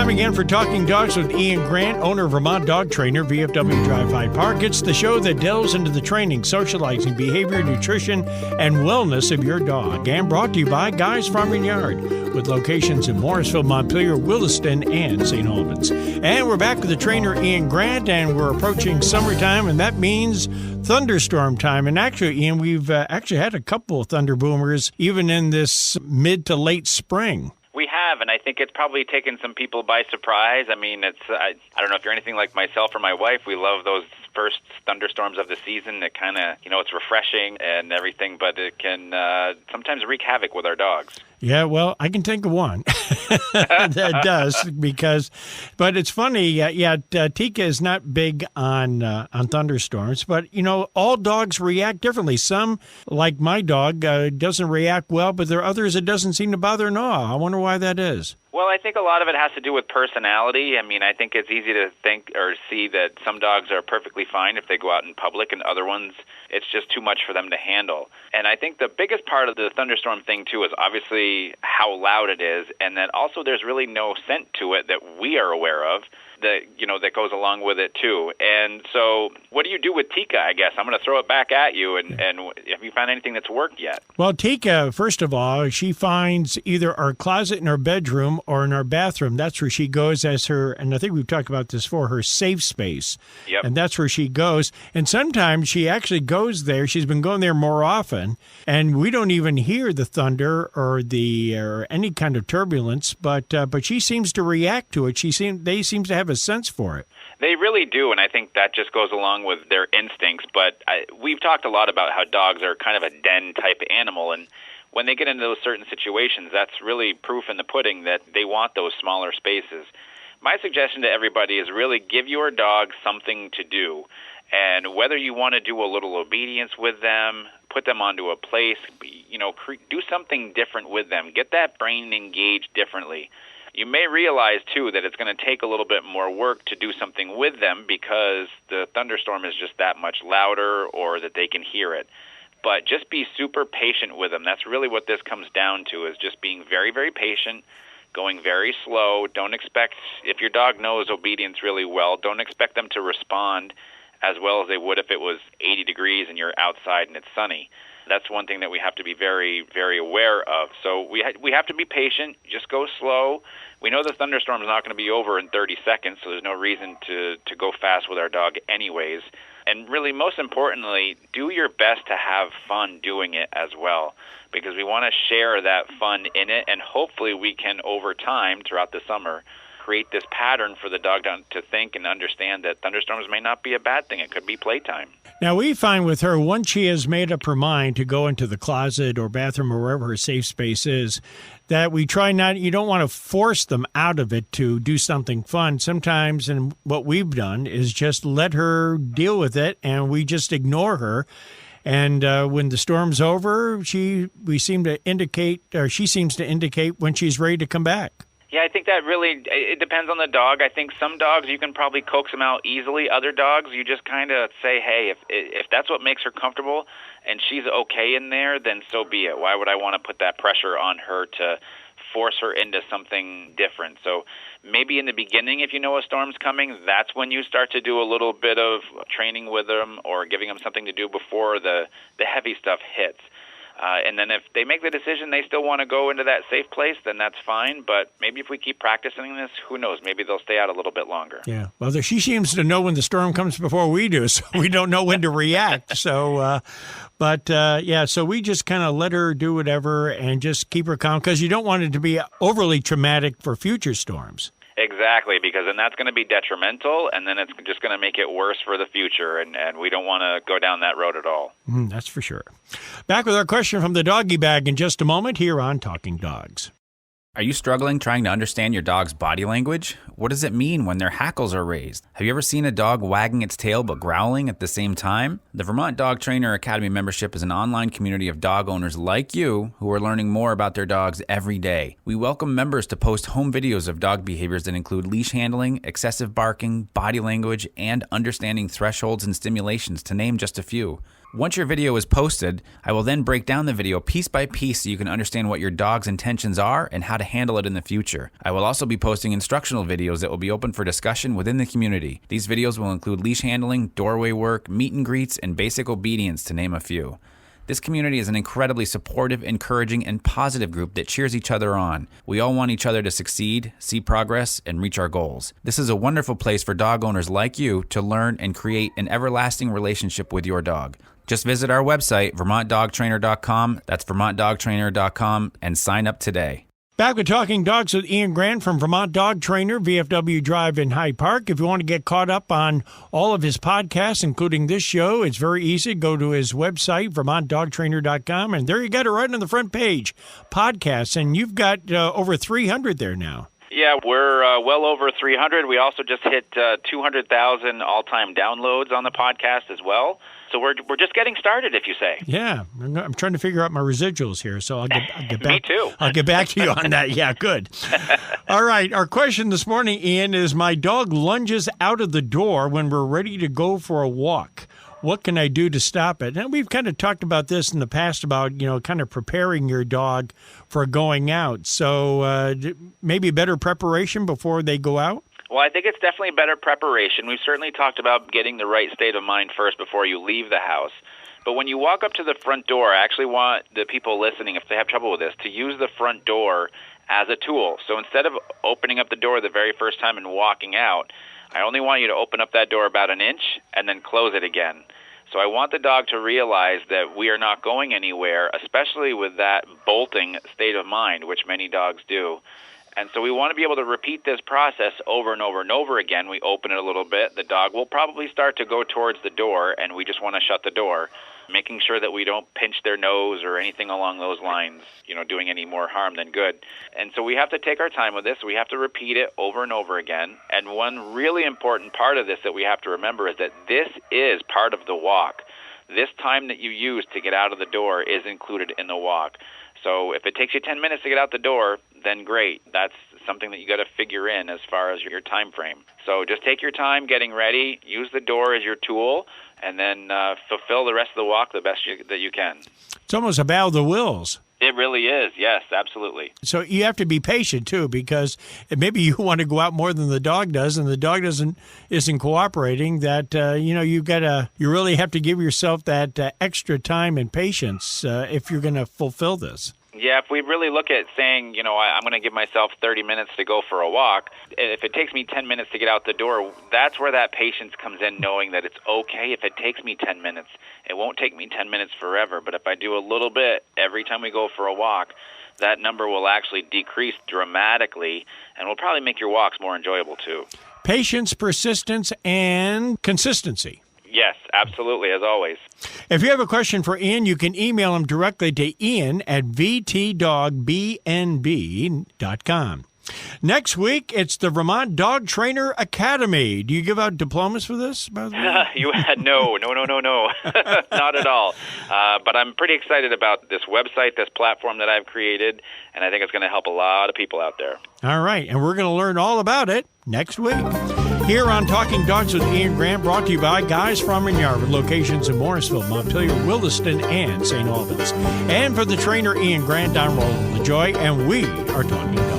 Time again for Talking Dogs with Ian Grant, owner of Vermont Dog Trainer, VFW Drive Hyde Park. It's the show that delves into the training, socializing, behavior, nutrition, and wellness of your dog. And brought to you by Guy's Farm and Yard, with locations in Morrisville, Montpelier, Williston, and St. Albans. And we're back with the trainer, Ian Grant, and we're approaching summertime, and that means thunderstorm time. And actually, Ian, we've actually had a couple of thunder boomers even in this mid to late spring. We have, and I think it's probably taken some people by surprise. I mean, I don't know if you're anything like myself or my wife. We love those first thunderstorms of the season. It kind of, it's refreshing and everything, but it can sometimes wreak havoc with our dogs. Yeah, well, I can think of one that does but it's funny. Tika is not big on thunderstorms, but all dogs react differently. Some, like my dog, doesn't react well, but there are others it doesn't seem to bother at all. I wonder why that is. Well, I think a lot of it has to do with personality. I mean, I think it's easy to think or see that some dogs are perfectly fine if they go out in public, and other ones, it's just too much for them to handle. And I think the biggest part of the thunderstorm thing, too, is obviously how loud it is, and that also there's really no scent to it that we are aware of that goes along with it, too. And so what do you do with Tika, I guess? I'm going to throw it back at you, and have you found anything that's worked yet? Well, Tika, first of all, she finds either our closet in our bedroom or in our bathroom. That's where she goes as her, and I think we've talked about this before, her safe space. Yep. And that's where she goes. And sometimes she actually goes there. She's been going there more often, and we don't even hear the thunder or any kind of turbulence, but she seems to react to it. They seem to have a sense for it. They really do, and I think that just goes along with their instincts. But we've talked a lot about how dogs are kind of a den-type animal, and when they get into those certain situations, that's really proof in the pudding that they want those smaller spaces. My suggestion to everybody is really give your dog something to do, and whether you want to do a little obedience with them, put them onto a place, do something different with them. Get that brain engaged differently. You may realize, too, that it's going to take a little bit more work to do something with them because the thunderstorm is just that much louder or that they can hear it. But just be super patient with them. That's really what this comes down to, is just being very, very patient, going very slow. Don't expect, if your dog knows obedience really well, don't expect them to respond as well as they would if it was 80 degrees and you're outside and it's sunny. That's one thing that we have to be very, very aware of. So we have to be patient. Just go slow. We know the thunderstorm is not going to be over in 30 seconds, so there's no reason to go fast with our dog anyways. And really, most importantly, do your best to have fun doing it as well, because we want to share that fun in it, and hopefully we can, over time, throughout the summer, create this pattern for the dog to think and understand that thunderstorms may not be a bad thing. It could be playtime. Now, we find with her, once she has made up her mind to go into the closet or bathroom or wherever her safe space is, that we try you don't want to force them out of it to do something fun. Sometimes, and what we've done is just let her deal with it, and we just ignore her. And when the storm's over, she seems to indicate when she's ready to come back. Yeah, I think that really, it depends on the dog. I think some dogs you can probably coax them out easily. Other dogs, you just kind of say, hey, if that's what makes her comfortable and she's okay in there, then so be it. Why would I want to put that pressure on her to force her into something different? So maybe in the beginning, if you know a storm's coming, that's when you start to do a little bit of training with them or giving them something to do before the heavy stuff hits. And then if they make the decision they still want to go into that safe place, then that's fine. But maybe if we keep practicing this, who knows? Maybe they'll stay out a little bit longer. Yeah. Well, she seems to know when the storm comes before we do, so we don't know when to react. So, so we just kind of let her do whatever and just keep her calm, because you don't want it to be overly traumatic for future storms. Exactly, because then that's going to be detrimental, and then it's just going to make it worse for the future, and we don't want to go down that road at all. That's for sure. Back with our question from the doggy bag in just a moment here on Talking Dogs. Are you struggling trying to understand your dog's body language? What does it mean when their hackles are raised? Have you ever seen a dog wagging its tail but growling at the same time? The Vermont Dog Trainer Academy membership is an online community of dog owners like you who are learning more about their dogs every day. We welcome members to post home videos of dog behaviors that include leash handling, excessive barking, body language, and understanding thresholds and stimulations, to name just a few. Once your video is posted, I will then break down the video piece by piece so you can understand what your dog's intentions are and how to handle it in the future. I will also be posting instructional videos that will be open for discussion within the community. These videos will include leash handling, doorway work, meet and greets, and basic obedience, to name a few. This community is an incredibly supportive, encouraging, and positive group that cheers each other on. We all want each other to succeed, see progress, and reach our goals. This is a wonderful place for dog owners like you to learn and create an everlasting relationship with your dog. Just visit our website, VermontDogTrainer.com. That's VermontDogTrainer.com, and sign up today. Back with Talking Dogs with Ian Grant from Vermont Dog Trainer, VFW Drive in Hyde Park. If you want to get caught up on all of his podcasts, including this show, it's very easy. Go to his website, VermontDogTrainer.com, and there you got it right on the front page, podcasts, and you've got over 300 there now. Yeah, we're well over 300. We also just hit 200,000 all-time downloads on the podcast as well. So we're just getting started, if you say. Yeah, I'm trying to figure out my residuals here, so I'll get back. Me too. I'll get back to you on that. Yeah, good. All right, our question this morning, Ian, is my dog lunges out of the door when we're ready to go for a walk. What can I do to stop it? And we've kind of talked about this in the past about, kind of preparing your dog for going out. So maybe better preparation before they go out? Well, I think it's definitely better preparation. We've certainly talked about getting the right state of mind first before you leave the house. But when you walk up to the front door, I actually want the people listening, if they have trouble with this, to use the front door as a tool. So instead of opening up the door the very first time and walking out, I only want you to open up that door about an inch and then close it again. So I want the dog to realize that we are not going anywhere, especially with that bolting state of mind, which many dogs do. And so we want to be able to repeat this process over and over and over again. We open it a little bit. The dog will probably start to go towards the door, and we just want to shut the door, making sure that we don't pinch their nose or anything along those lines, doing any more harm than good. And so we have to take our time with this. We have to repeat it over and over again. And one really important part of this that we have to remember is that this is part of the walk. This time that you use to get out of the door is included in the walk. So if it takes you 10 minutes to get out the door, then great. That's something that you got to figure in as far as your time frame. So just take your time getting ready, use the door as your tool, and then fulfill the rest of the walk the best that you can. It's almost a battle of the wills. It really is, yes, absolutely. So you have to be patient, too, because maybe you want to go out more than the dog does, and the dog isn't cooperating, that, you really have to give yourself that extra time and patience if you're going to fulfill this. Yeah, if we really look at saying, I'm going to give myself 30 minutes to go for a walk, if it takes me 10 minutes to get out the door, that's where that patience comes in, knowing that it's okay if it takes me 10 minutes. It won't take me 10 minutes forever, but if I do a little bit every time we go for a walk, that number will actually decrease dramatically and will probably make your walks more enjoyable too. Patience, persistence, and consistency. Yes, absolutely, as always. If you have a question for Ian, you can email him directly to ian@vtdogbnb.com. Next week, it's the Vermont Dog Trainer Academy. Do you give out diplomas for this, by the way? No. Not at all. But I'm pretty excited about this website, this platform that I've created, and I think it's going to help a lot of people out there. All right, and we're going to learn all about it next week. Here on Talking Dogs with Ian Grant, brought to you by Guys Farm and Yard, with locations in Morrisville, Montpelier, Williston, and St. Albans. And for the trainer Ian Grant, I'm Roland LaJoy, and we are Talking Dogs.